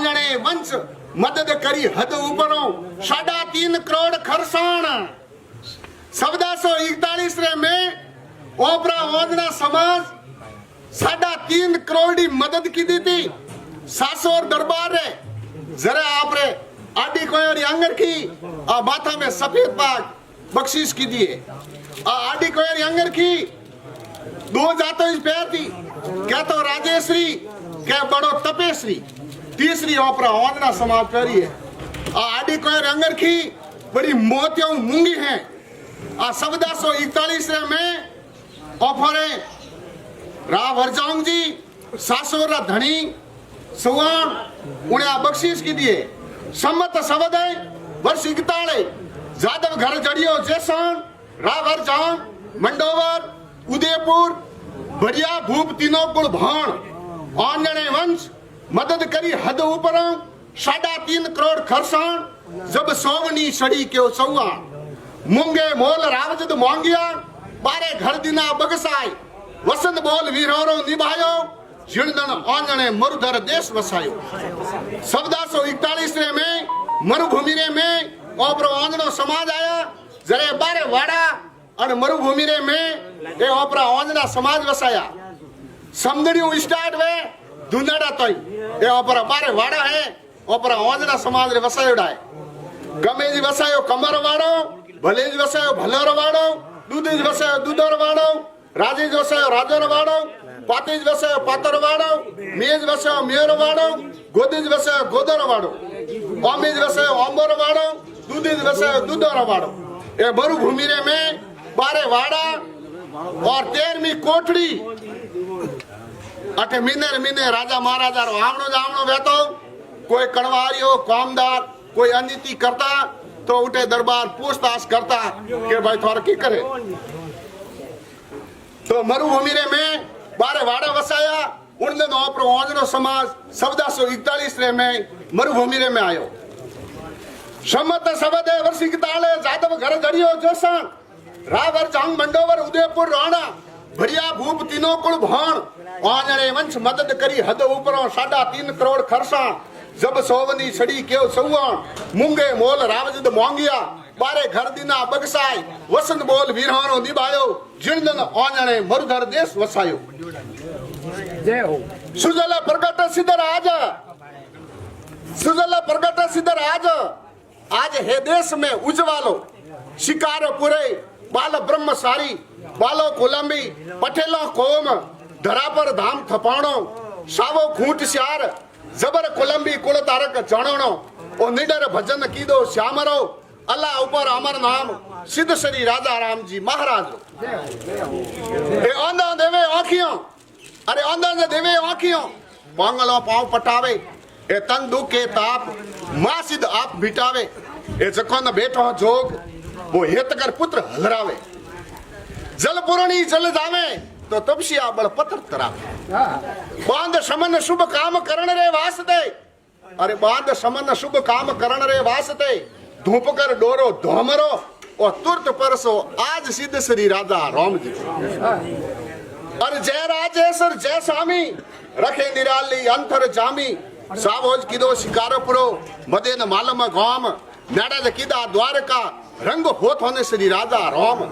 आंगणे वंश मदद करी हद ऊपरों 3.5 करोड़ खरसाण 1441 रे में ओपरा ओजना समाज 3.5 करोड़ की मदद की दी थी। सासोर दरबार रे जरा आप रे आडी कोयर अंगर की माथा में सफेद पाग बख्शीश की दिए। आडी कोयर अंगर की 2 जातों इस पैर थी, क्या तो राजेश्री क्या बड़ो तपेश्री, तीसरी ओपरा ओजना समाज पैरी है। आडी कोयर अंगर की बड़ी मोतियों मूंगी है। 1441 में ऑफरे राव हरजांग जी सासोर धनी सुवान उन्हें बख्शीश की दिए। सम्मत सवदय वर्ष 41 जादव घर जड़ियो जैसान राव हरजांग मंडोवर उदयपुर बढ़िया भूप तीनों कुल भाण आंगणे वंश मदद करी हद ऊपरों 3.5 करोड़ खरसाण जब सोवनी सड़ी क्यों सौआ मुंगे मोल रावजद मोंगिया बारे घर दिना बगसाई वसंत बोल वीरों निभायो जिणदन आंगणे मरुधर देश वसायो। 1441 में मरुभूमि रे में ओपरो आंगणो समाज आया जरे बारे वाड़ा और मरुभूमि रे में ए ओपरा आंगणा समाज वसाया। समदड़ियों स्टार्ट वे दुनाड़ा तोई ए ओपरा बारे वाड़ा है ओपरा आंगणा समाज रे वसायोड़ा है। गमेज वसायो कमर वाड़ो भलेज वसायो भलोर वाड़ो दूधेज वसायो दूधोर वाड़ो राजेज वसायो राजोर वाड़ो पातेज वसायो पातर वाड़ो मेज वसायो मेयर वाड़ो गोदेज वसायो गोदर वाड़ो ओमेज वसायो ओंबर वाड़ो दूधेज वसायो दूधोर वाड़ो। ए मरुभूमि रे में बारे वाड़ा और 13वीं कोठड़ी अठे मिने राजा महाराजा रो आमणो जामणो बेतो कोई कणवारियो कामदार कोई अनिति करता तो उठे दरबार पूछताछ करता कि भाई थोड़ा की करे। तो मरुभूमि रे में बारे वाड़ा वसाया उनने ओपरो ओजनो समाज 1441 रे में मरुभूमि रे में आयो। सम्मत सवदे वर्ष 41 जादव घर जड़ियो जैसान रावर जांग मंडोवर उदयपुर राणा बढ़िया भूप तीनों कुल भाण आंगणे वंश मदद करी हद ऊपरों 3.5 करोड़ खरसाण जब सोवनी सड़ी क्यों सौवाण मुंगे मोल रावजद मोंगिया बारे घर दिना बगसाई वसंत बोल वीरहानो निभायो जिणदन आंगणे मरुधर देश वसायो। जय हो सुजल प्रगट सिद्धर आज सुजल प्रगट सिद्धर आज हे देश में उजवालो शिकारो पुरे बाल ब्रह्मसारी बालो कोलंबी पटेलो कोम धरा पर धाम थपाणो सावो खूंट श्यार जबर कोलंबी कुल तारक जाणो ओ निडर भजन कीदो श्यामरो अल्लाह ऊपर अमर नाम सिद्ध श्री राजा राम जी महाराज। ए आंधा देवे आँखियों अरे आंधा ने देवे आँखियों पांगलो पांव पटावे ए तन दुख के ताप मां सिद्ध आप बिटावे ए जको न बेटो जोग वो हेत कर पुत्र हलरावे जल पुरणी जल जावे तो तपसिया बल पत्र तरावे बांध समन शुभ काम करण रे वास्ते अरे बांध समन शुभ काम करण रे वास्ते धूप कर डोरो धोमरो और तुरत परसो आज सिद्ध श्री राजा राम जी। अरे जय राजेश्वर जय स्वामी रखे निराली अंतर जामी सावोज किदो शिकारो पुरो मदे न मालम गाम नाड़ा किदा द्वारका रंग होत होने श्री राजा राम।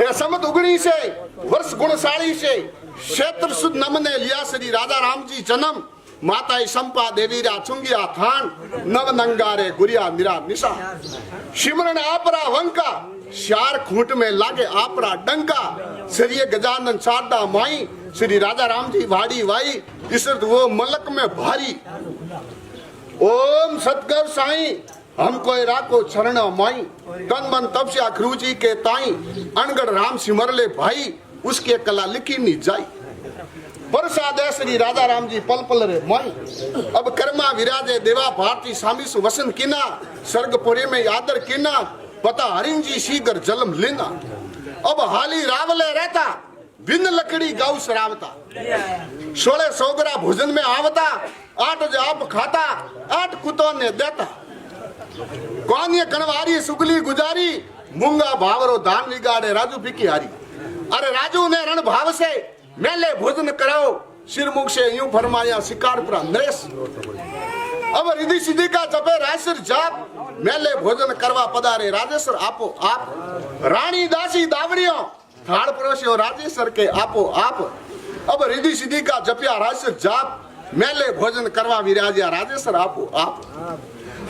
ए समत उगणी से वर्ष गुणशाली से क्षेत्र सुद नमने लिया श्री राजा राम जी जन्म माता संपा देवी रा चुंगिया थान नव नंगारे गुरिया मिरा निशा सिमरन आपरा वंका शार खूंट में लागे आपरा डंका श्री गजानन शारदा माई श्री राजा राम जी वाड़ी वाई इसरत वो मलक में भारी ओम सतगुर साईं हमको राखो चरण माई तन मन तपस्या खरूजी के ताई अनगढ़ राम सिमर ले भाई उसके कला लिखी नहीं जाई प्रसाद श्री राजा राम जी पल पल रे माई अब कर्मा विराजे देवा भारती स्वामी सु वसन किना स्वर्गपुरी में आदर किना पता हरिन जी शीघ्र जन्म लेना अब हाली रावले रहता बिन लकड़ी गाँव सरावता 16 सोगरा भोजन में आवता 8 जाप खाता 8 कुतों ने देता कौन ये कणवारी सुगली गुजारी मूंगा भावरो दान बिगाड़े राजू बिकी हारी। अरे राजू ने रण भाव से मेले भोजन कराओ सिर मुख से यूं फरमाया शिकारपुरा नरेश। अब रिद्धि सिद्धि का जपे राजसर जाप मेले भोजन करवा पधारे राजेश्वर आपो आप रानी दासी दावड़ियों थाड़ पड़ोसियों राजेश्वर के आपो आप अब रिद्धि सिद्धि का जपिया राजसर जाप मेले भोजन करवा विराजिया राजेश्वर आपो आप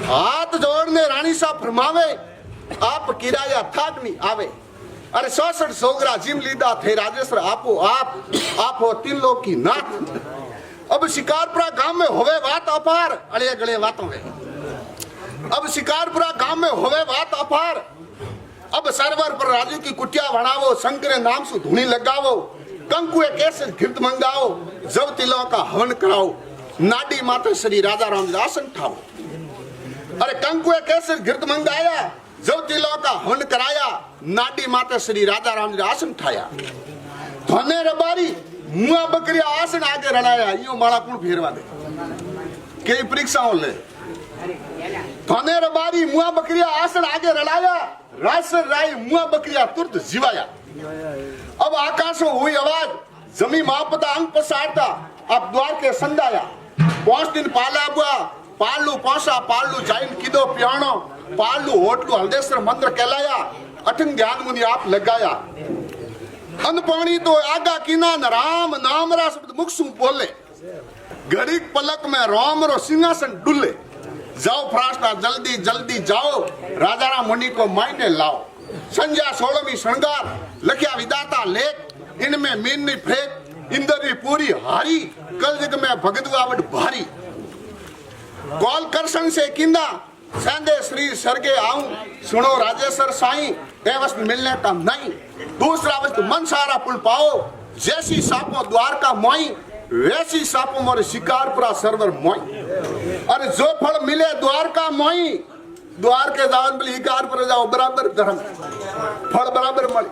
हाथ जोड़ने रानी साहब फरमावे आप किराया थाक नहीं आवे अरे 66 सोगरा जिम लीदा थे राजेश्वर आपो आप हो 3 लोग की नाथ अब शिकारपुरा गांव में होवे बात अपार अड़े गड़े बातों में अब शिकारपुरा गांव में होवे बात अपार अब सरवर पर राजू की कुटिया बनावो शंकर नाम से धुनी लगावो कंकुए कैसे घृत मंगाओ जब तिलों का हवन कराओ नाडी माता श्री राजा राम आसन ठाओ अरे कंकुए कैसे घृत मंगाया जब तिलों का हवन कराया नाडी माता श्री राजा राम आसन ठाया धने रबारी मुआ बकरिया आसन आगे रड़ाया यो माला कौन फेरवा दे कई परीक्षाओं ले धने रबारी मुआ बकरिया आसन आगे रड़ाया राजसर राय मुआ बकरिया तुरंत जीवाया अब आकाश में हुई आवाज जमी मापता अंग पसारता अब द्वार के संदाया 5 दिन पाला बुआ पालू पौसा पालू जाइन किदो पियानो पालू होटलू हल्देश्वर मंदिर कहलाया अठन ज्ञान मुनि आप लगाया अनपाणी तो आगा किना न राम नाम रा शब्द मुख सु बोले घड़ी पलक में राम रो सिंहासन डुले जाओ फरास्ता जल्दी जल्दी जाओ राजा राम मुनि को मायने लाओ संध्या 16वीं श्रृंगार लखिया विदाता लेख इनमें मीन फेंक इंद्री पूरी हारी कल जग में भगदवावट भारी कौल करसन से किंदा संदे श्री सरगे आऊं सुनो राजेश्वर साईं ए वस्तु मिलने का नहीं दूसरा वस्तु मन सारा पुल पाओ जैसी सापों द्वार का मोई वैसी सापों मोरे शिकारपुरा सरवर मोई अरे जो फल मिले द्वार का मोई द्वार के जावन बली शिकार पर जाओ बराबर धर्म फल बराबर मिले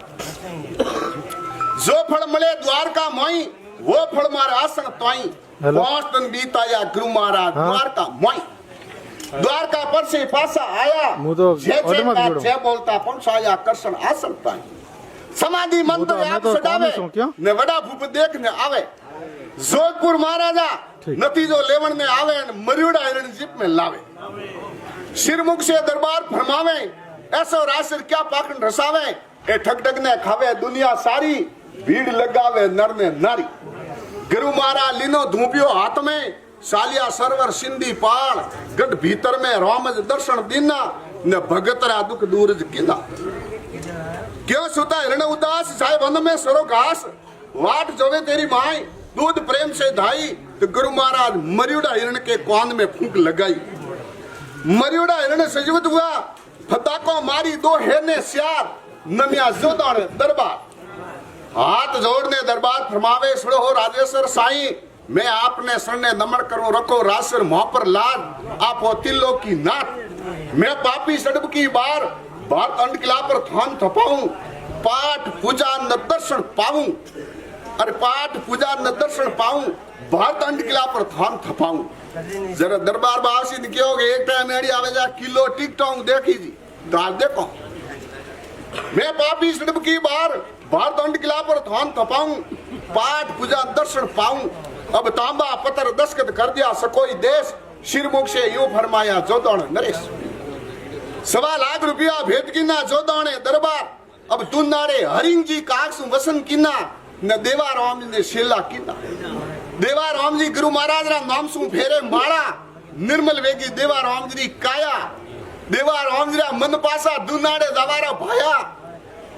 जो फल मिले द्वार का मोई वो फल मारे आसन तोई 5 दिन बीताया गुरु महाराज द्वार का मोई द्वारका पर से पासा आया जय बोलता पहुंचाया कर्षण आसन पाई समाधि मंत्र आप सदावे ने वड़ा भूप देखने आवे जोधपुर महाराजा नतीजो लेवन में आवे मरियोड़ा हिरण जीप में लावे सिरमुख से दरबार फरमावे ऐसो राशिर क्या पाकन रसावे ए ठगठग ने खावे दुनिया सारी भीड़ लगावे नर ने नारी गुरु महाराज लीनो धूपियो हाथ में सालिया सरवर सिंधी पाल गढ़ भीतर में रामज दर्शन दीना न भगतरा दुख दूरज किना क्यों सुता हिरण उदास जाए वन में सरो घास वाट जोवे तेरी माई दूध प्रेम से धाई तो गुरु महाराज मरियोड़ा हिरण के कान में फूंक लगाई मरियोड़ा हिरण सजीवित हुआ फताको मारी 2 हेने सियार नमिया जोदाने दरबार हाथ जोड़ने दरबार फरमावे सुनो हो राजेश्वर साईं मैं आपने शरणे नमन करूं रखो रासर मुँह पर लाद आप हो तिल्लो की नाथ मैं पापी सड़ब की बार भारत अंड किला पर थान थपाऊं पाठ पूजा न दर्शन पाऊं अरे पाठ पूजा न दर्शन पाऊं भारत अंड किला पर थान थपाऊं जरा दरबार बासी दिखोगे एक टाइम मेरी आवे जा किलो टिकटॉक देखी जी तो आज देखो मैं पापी सड़ब की बार भारत अंड किला पर थान थपाऊं पाठ पूजा दर्शन पाऊं अब तांबा पत्थर दस्तखत कर दिया सकोई देश शिरमुख से यूं फरमाया जोदाने नरेश 1.25 लाख रुपया भेद किना जोदाने दरबार अब तुनारे हरिंग जी काक्सु वसन किना न देवा राम जी ने शेला किना देवा राम जी गुरु महाराज रा नाम सु फेरे माला निर्मल वेगी देवा राम जी काया देवा राम जी रा मन पासा दुनाड़े दवारा भाया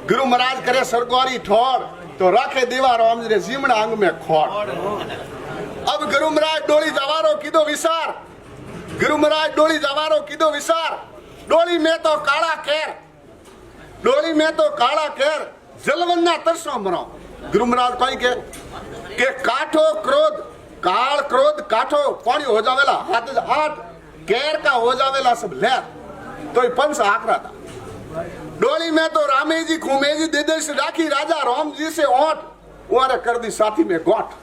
गुरु महाराज करे सरगोरी ठोर तो राखे देवा राम जी रे जीमड़ा अंग में खोड़ अब गुरु महाराज डोली जवारो किदो विसार गुरु महाराज डोली जवारो किदो विसार डोली में तो काला केर डोली में तो काला केर जलवन्ना तरसो मरो गुरु महाराज कहीं के काठो क्रोध काल क्रोध काठो पानी हो जावेला हाथ केर का हो जावेला सब ले तो पंच आकरा था डोली में तो रामे जी खूमे जी दे से राखी राजा राम जी से ओट वारे कर दी साथी में गोट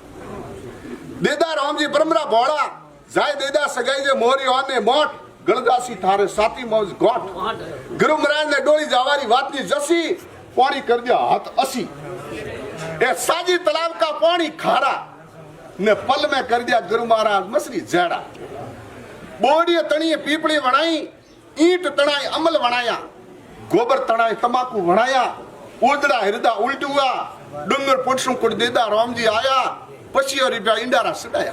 देदा राम जी ब्रह्मरा भोड़ा जाय देदा सगाई जे मोरी आने मोट गणदासी थारे साथी मौज गोट गुरु महाराज ने डोली जावारी वातनी जसी पानी कर दिया हाथ 80 ए साजी तालाब का पानी खारा ने पल में कर दिया गुरु महाराज मछली जेड़ा बोड़ी तणी पीपड़ी वणाई, ईंट तणाई अमल वणाया, गोबर तणाई तमाकू वणाया, उदड़ा हृदय उल्ट हुआ, डूंगर पुटसू कुट देदा राम जी आया, 25 रुपया इंडारा सडाया।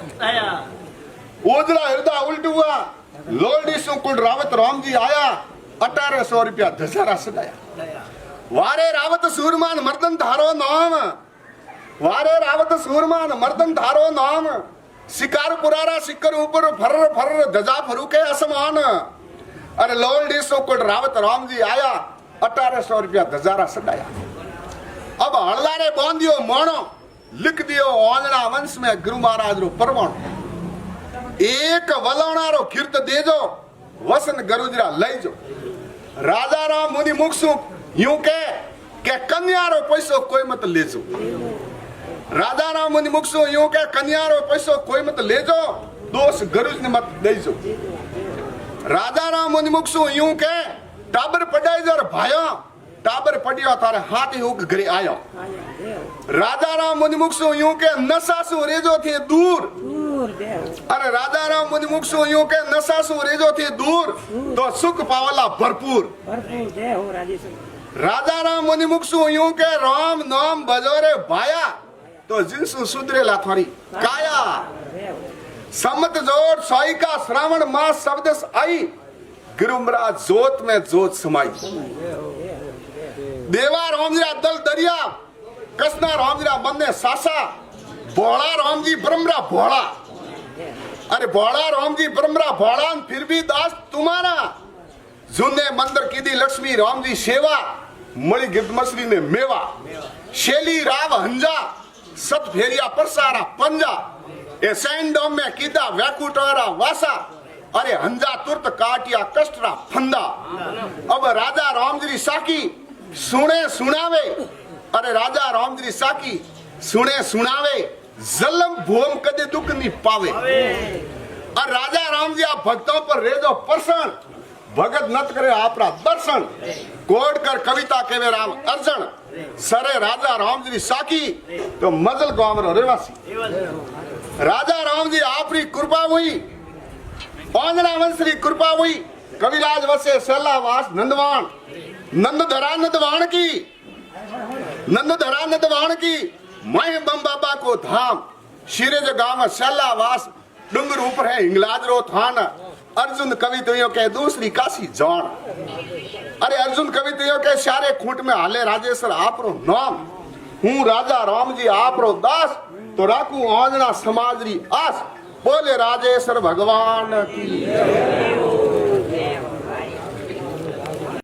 उदड़ा हृदय उल्ट हुआ, लोलडी सु कुट रावत राम जी आया, 1800 रुपया धसारा सडाया। वारे रावत सूरमान मर्दन धारो नाम, वारे रावत सूरमान मर्दन धारो नाम, शिकार पुरारा शिकर ऊपर फर्र फर्र धजा फरूके आसमान। अरे लोलडी सो कोट रावत राम जी आया, 1800 रुपया धजारा सडाया। अब हड़ला ने बांधियो मोणो, लिख दियो ओंजणा वंश में गुरु महाराज रो परवाणो। एक वलवणारो कीर्त देजो, वसन गरुजरा लईजो। राजा राम मुनि मुखसु यूं के कन्यारो पैसो कोई मत लेजो। राजा राम मुनि मुखसु यूं के कन्यारो पैसो कोई मत लेजो, दोष गरुज ने मत देजो। राजा राम मुनि मुखसु यूं के टाबर पढ़ाई जर भायो, टाबर पढ़ियो थारे हाथ हुक घरे आयो। राजा राम मुनि मुखसु यूं के नसासु रेजो थे दूर। अरे राजा राम मुनि मुखसु यूं के नसासु रेजो थे दूर, तो सुख पावला भरपूर। राजा राम मुनि मुखसु यूं के राम नाम बजोरे भाया, तो जिनसु सुधरेला थारी काया। सम्मत जोड़ साई का श्रावण मास शब्दस आई, गिरुमरा जोत में जोत समाई। देवा रामजीरा दल दरिया, कसना रामजीरा बंदे सासा, बोला रामजी ब्रह्मरा भोला। अरे बोला रामजी ब्रह्मरा भोला, फिर भी दास तुम्हारा। जुने मंदिर की दी लक्ष्मी रामजी सेवा, मणि गिफ्ट मछली ने मेवा। शेली राव हंजा, सत फेरिया परसारा पंजा, ए सैंडोम में कीदा वैकुटारा वासा। अरे हंजा तुरत काटिया कष्टरा फंदा। अब राजा रामजी साकी सुने सुनावे, अरे राजा रामजी साकी सुने सुनावे, जलम भूम कदे दुख नहीं पावे। और राजा रामजी आप भक्तों पर रेजो प्रसन्न, भगत नत करे आपरा दर्शन। कोड कर कविता केवे राम अर्जन, सरे राजा रामजी साकी तो मजल गांव रो रेवासी। राजा रामजी आपरी कृपा हुई, ओंजणा वंशरी कृपा हुई। कविराज वसे सलावास नंदवान, नंदधरा नंदवान की, नंदधरा नंदवान की। मैं बम बाबा को धाम, शिरेज गांव सलावास, डूंगर ऊपर है हिंगलाज रो थान। अर्जुन कवितों के दूसरी काशी जान। अरे अर्जुन कवितों के सारे खूंट में हाले राजेश्वर आपरो नाम। हूँ राजा रामजी आपरो दास, तो राखू ओंजणा समाज री आस। बोले राजेश्वर भगवान की।